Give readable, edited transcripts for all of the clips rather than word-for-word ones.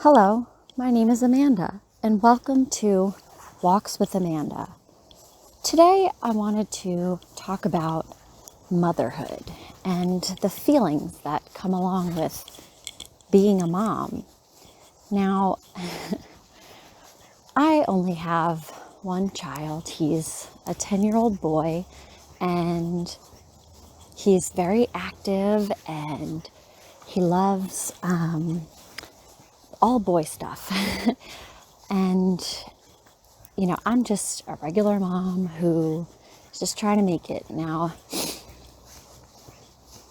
Hello, my name is Amanda, and welcome to Walks with Amanda. Today, I wanted to talk about motherhood and the feelings that come along with being a mom. Now, I only have one child. He's a 10-year-old boy, and he's very active, and he loves all boy stuff. And, I'm just a regular mom who is just trying to make it. Now,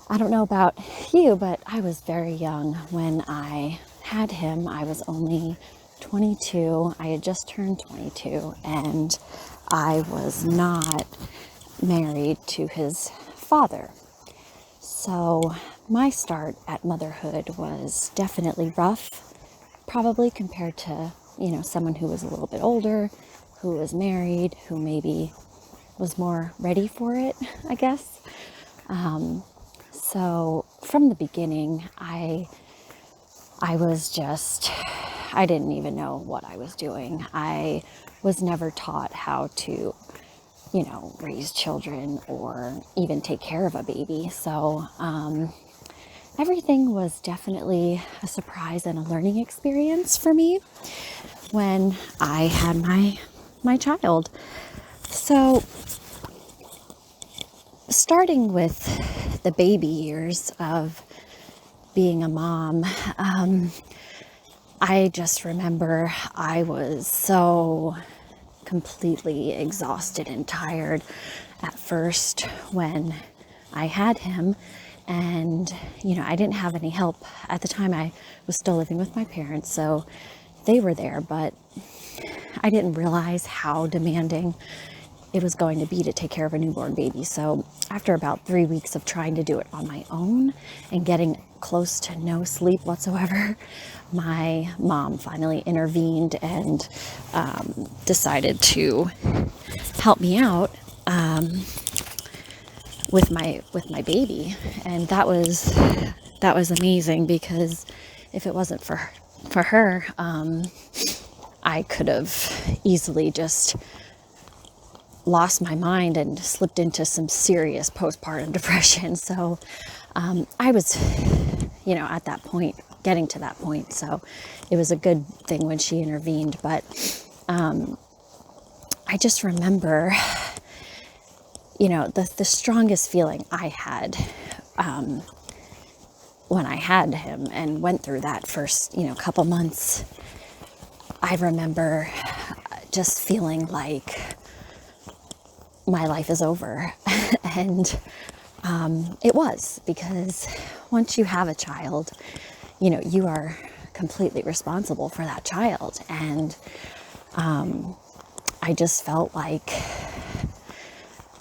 I don't know about you, but I was very young when I had him. I was only 22. I had just turned 22, and I was not married to his father. So my start at motherhood was definitely rough, probably compared to, someone who was a little bit older, who was married, who maybe was more ready for it, I guess. So from the beginning, I didn't even know what I was doing. I was never taught how to, raise children or even take care of a baby. So everything was definitely a surprise and a learning experience for me when I had my child. So starting with the baby years of being a mom, I just remember I was so completely exhausted and tired at first when I had him. And, I didn't have any help. At the time, I was still living with my parents, so they were there, but I didn't realize how demanding it was going to be to take care of a newborn baby. So after about 3 weeks of trying to do it on my own and getting close to no sleep whatsoever, my mom finally intervened and decided to help me out with my baby. And that was amazing, because if it wasn't for her, I could have easily just lost my mind and slipped into some serious postpartum depression. So I was, at that point, getting to that point. So it was a good thing when she intervened. But I just remember, the strongest feeling I had when I had him and went through that first, couple months. I remember just feeling like my life is over. And it was, because once you have a child, you are completely responsible for that child. And I just felt like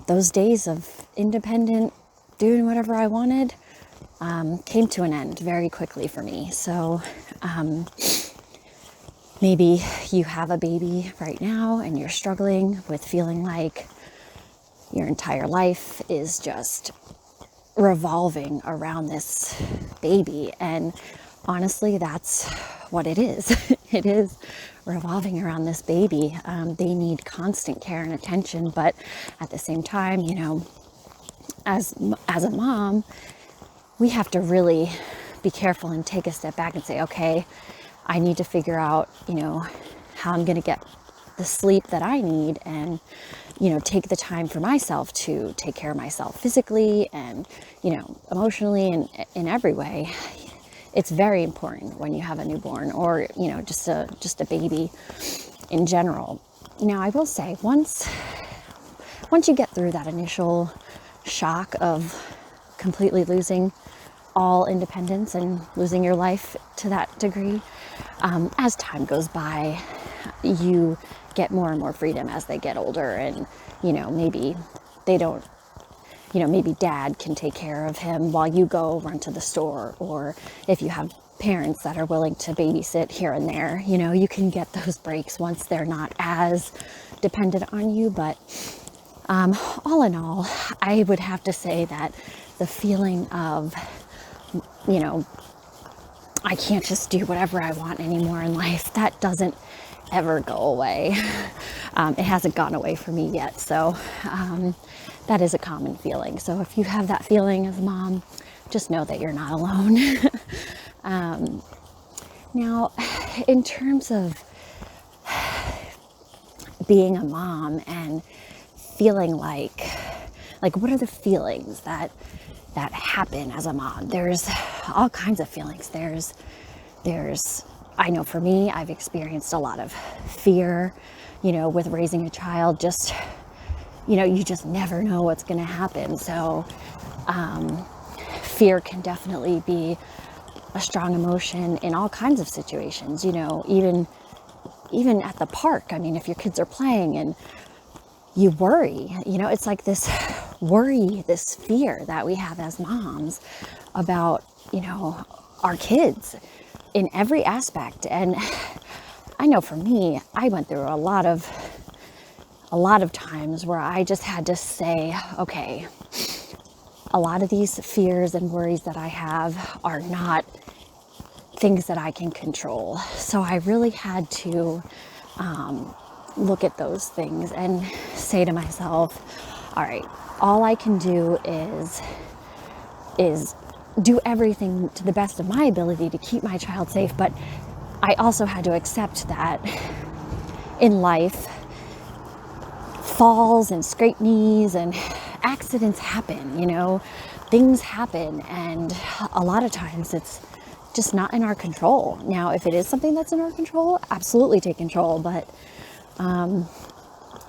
those days of independent, doing whatever I wanted, came to an end very quickly for me. So maybe you have a baby right now and you're struggling with feeling like your entire life is just revolving around this baby. And honestly, that's what it is. It is revolving around this baby. They need constant care and attention, but at the same time, as a mom, we have to really be careful and take a step back and say, okay, I need to figure out, how I'm going to get the sleep that I need, and, take the time for myself to take care of myself physically and, emotionally, and in every way. It's very important when you have a newborn, or, just a baby in general. Now, I will say, once you get through that initial shock of completely losing all independence and losing your life to that degree, as time goes by, you get more and more freedom as they get older. And, maybe they don't, maybe dad can take care of him while you go run to the store. Or if you have parents that are willing to babysit here and there, you can get those breaks once they're not as dependent on you. But all in all, I would have to say that the feeling of, I can't just do whatever I want anymore in life. That doesn't ever go away. It hasn't gone away for me yet. So that is a common feeling. So if you have that feeling as a mom, just know that you're not alone. Now, in terms of being a mom and feeling like what are the feelings that happen as a mom? There's all kinds of feelings. There's I know for me, I've experienced a lot of fear, with raising a child. Just, you just never know what's going to happen. So fear can definitely be a strong emotion in all kinds of situations, even at the park. I mean, if your kids are playing and you worry, it's like this worry, this fear that we have as moms about, our kids in every aspect. And I know for me, I went through a lot of times where I just had to say, okay, a lot of these fears and worries that I have are not things that I can control. So I really had to look at those things and say to myself, all right, all I can do is do everything to the best of my ability to keep my child safe. But I also had to accept that in life, falls and scraped knees and accidents happen, things happen. And a lot of times it's just not in our control. Now, if it is something that's in our control, absolutely take control. But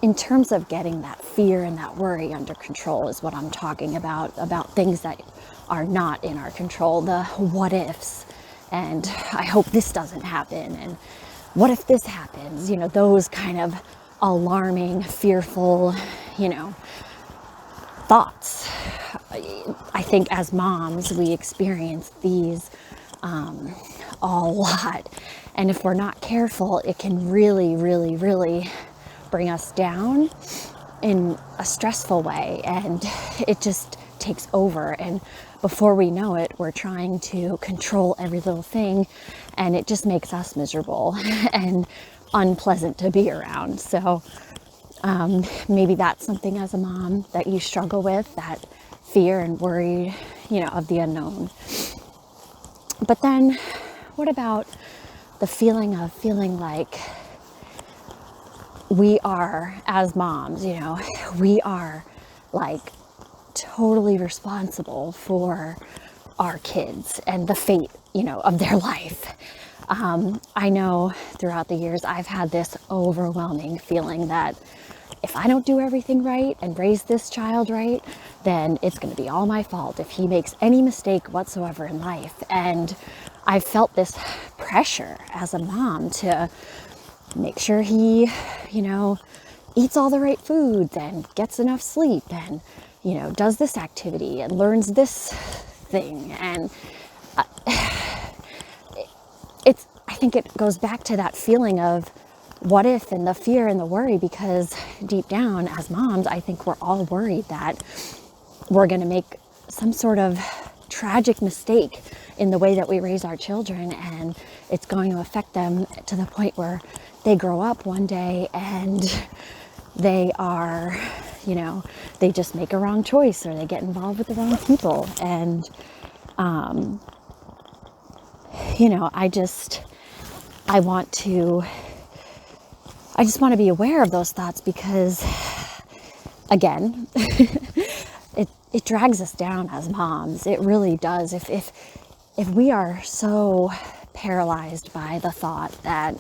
in terms of getting that fear and that worry under control is what I'm talking about things that are not in our control, the what ifs, and I hope this doesn't happen, and what if this happens, those kind of alarming, fearful, thoughts. I think as moms, we experience these a lot. And if we're not careful, it can really, really, really bring us down in a stressful way. And it just takes over. And before we know it, we're trying to control every little thing. And it just makes us miserable and unpleasant to be around. So maybe that's something as a mom that you struggle with, that fear and worry, of the unknown. But then what about the feeling like we are, as moms, we are like totally responsible for our kids and the fate, of their life. I know throughout the years, I've had this overwhelming feeling that if I don't do everything right and raise this child right, then it's going to be all my fault if he makes any mistake whatsoever in life. And I felt this pressure as a mom to make sure he, eats all the right foods and gets enough sleep and, does this activity and learns this thing. And I think it goes back to that feeling of what if and the fear and the worry, because deep down as moms, I think we're all worried that we're going to make some sort of tragic mistake in the way that we raise our children, and it's going to affect them to the point where they grow up one day and they are, they just make a wrong choice or they get involved with the wrong people. And, I just want to be aware of those thoughts because, again, it drags us down as moms. It really does. If we are so paralyzed by the thought that,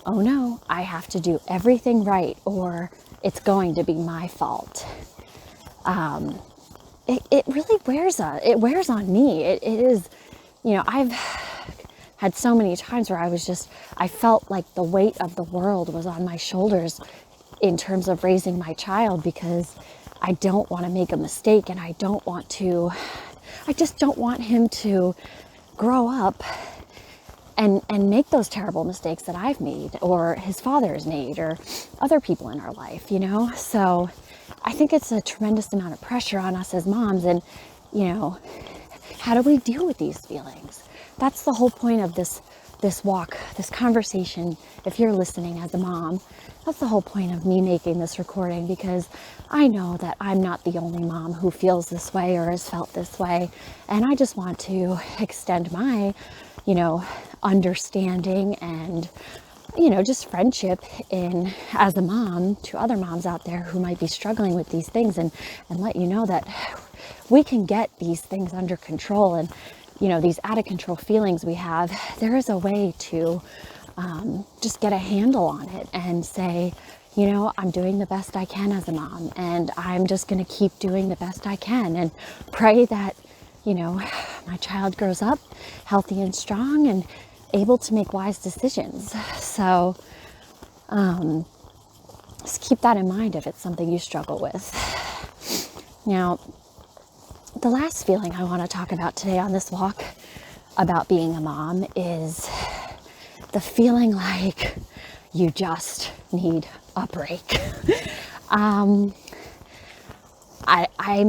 oh no, I have to do everything right or it's going to be my fault, it really wears on me. It is, I've had so many times where I felt like the weight of the world was on my shoulders in terms of raising my child, because I don't want to make a mistake and I just don't want him to grow up and make those terrible mistakes that I've made or his father has made or other people in our life, So I think it's a tremendous amount of pressure on us as moms. And, how do we deal with these feelings? that's the whole point of this walk, this conversation. If you're listening as a mom, that's the whole point of me making this recording, because I know that I'm not the only mom who feels this way or has felt this way. And I just want to extend my, understanding and, just friendship as a mom to other moms out there who might be struggling with these things, and let you know that we can get these things under control. And these out of control feelings we have, there is a way to just get a handle on it and say, I'm doing the best I can as a mom, and I'm just going to keep doing the best I can, and pray that, my child grows up healthy and strong and able to make wise decisions. So just keep that in mind if it's something you struggle with. Now, the last feeling I want to talk about today on this walk about being a mom is the feeling like you just need a break. I'm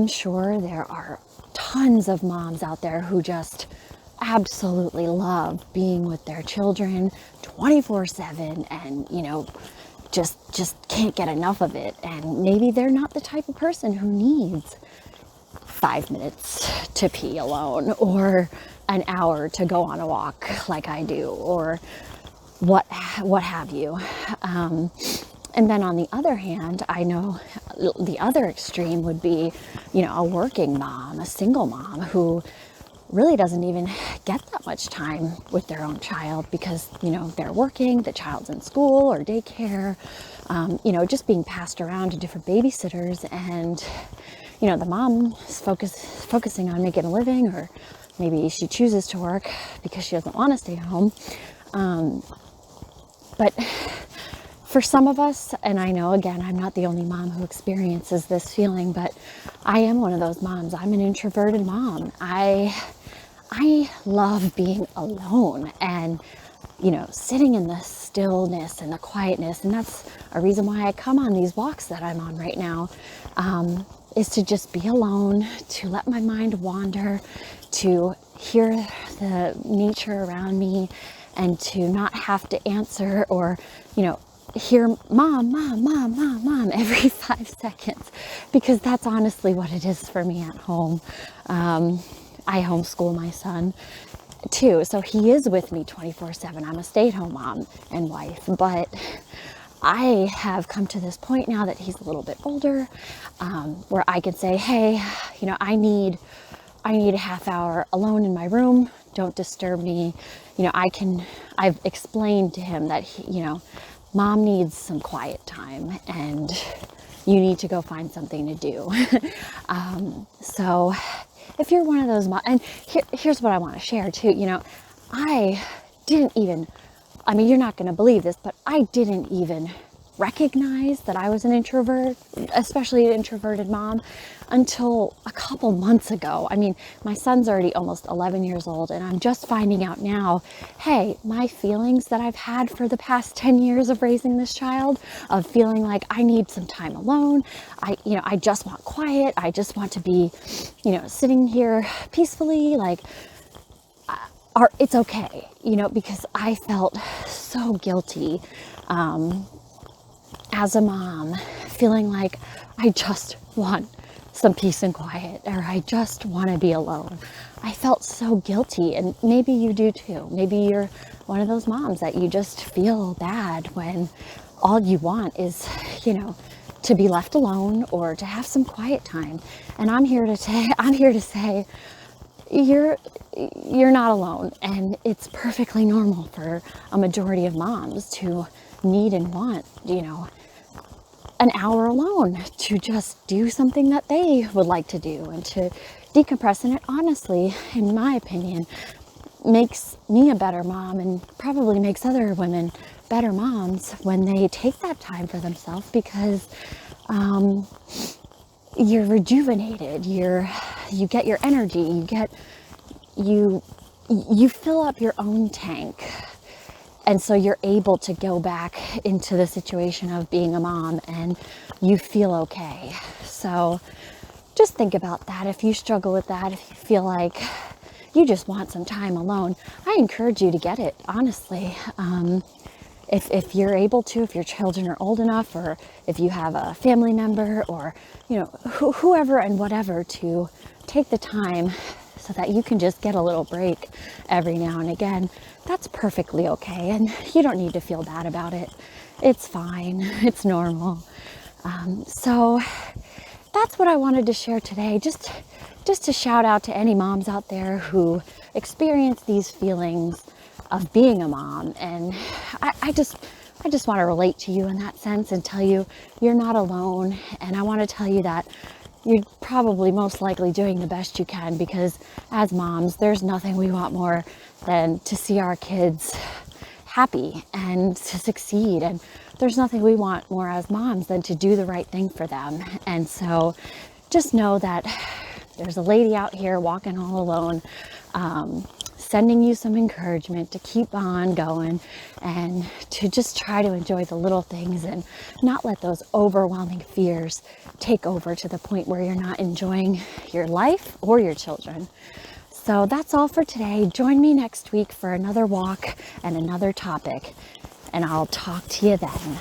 sure there are tons of moms out there who just absolutely love being with their children 24/7 and, just can't get enough of it. And maybe they're not the type of person who needs 5 minutes to pee alone, or an hour to go on a walk like I do, or what have you. And then on the other hand, I know the other extreme would be, a working mom, a single mom who really doesn't even get that much time with their own child because, they're working, the child's in school or daycare, just being passed around to different babysitters, and, the mom is focusing on making a living, or maybe she chooses to work because she doesn't want to stay home. But for some of us, and I know, again, I'm not the only mom who experiences this feeling, but I am one of those moms. I'm an introverted mom. I love being alone and, sitting in the stillness and the quietness. And that's a reason why I come on these walks that I'm on right now, is to just be alone, to let my mind wander, to hear the nature around me, and to not have to answer or, hear mom, mom, mom, mom, mom every 5 seconds, because that's honestly what it is for me at home. I homeschool my son too, so he is with me 24/7. I'm a stay-at-home mom and wife, but I have come to this point now that he's a little bit older, where I can say, hey, I need a half hour alone in my room. Don't disturb me. I've explained to him that, mom needs some quiet time and you need to go find something to do. So if you're one of those moms, and here's what I want to share too, I didn't even, you're not going to believe this, but I didn't even recognize that I was an introvert, especially an introverted mom, until a couple months ago. My son's already almost 11 years old, and I'm just finding out now, hey, my feelings that I've had for the past 10 years of raising this child, of feeling like I need some time alone. I just want quiet. I just want to be, sitting here peacefully, it's okay, because I felt so guilty, as a mom, feeling like I just want some peace and quiet, or I just want to be alone. I felt so guilty, and maybe you do too. Maybe you're one of those moms that you just feel bad when all you want is, to be left alone or to have some quiet time. And I'm here to say, you're not alone, and it's perfectly normal for a majority of moms to need and want, an hour alone to just do something that they would like to do and to decompress. And it honestly, in my opinion, makes me a better mom, and probably makes other women better moms when they take that time for themselves, because you're rejuvenated, you get your energy, you fill up your own tank. And so you're able to go back into the situation of being a mom, and you feel okay. So just think about that. If you struggle with that, if you feel like, you just want some time alone, I encourage you to get it, honestly. If you're able to, if your children are old enough, or if you have a family member, or, you know, whoever and whatever, to take the time so that you can just get a little break every now and again, that's perfectly okay. And you don't need to feel bad about it. It's fine. It's normal. So that's what I wanted to share today. Just to shout out to any moms out there who experience these feelings of being a mom. And I just want to relate to you in that sense and tell you you're not alone. And I want to tell you that you're probably most likely doing the best you can, because as moms, there's nothing we want more than to see our kids happy and to succeed. And there's nothing we want more as moms than to do the right thing for them. And so just know that there's a lady out here walking all alone, sending you some encouragement to keep on going and to just try to enjoy the little things and not let those overwhelming fears take over to the point where you're not enjoying your life or your children. So that's all for today. Join me next week for another walk and another topic, and I'll talk to you then.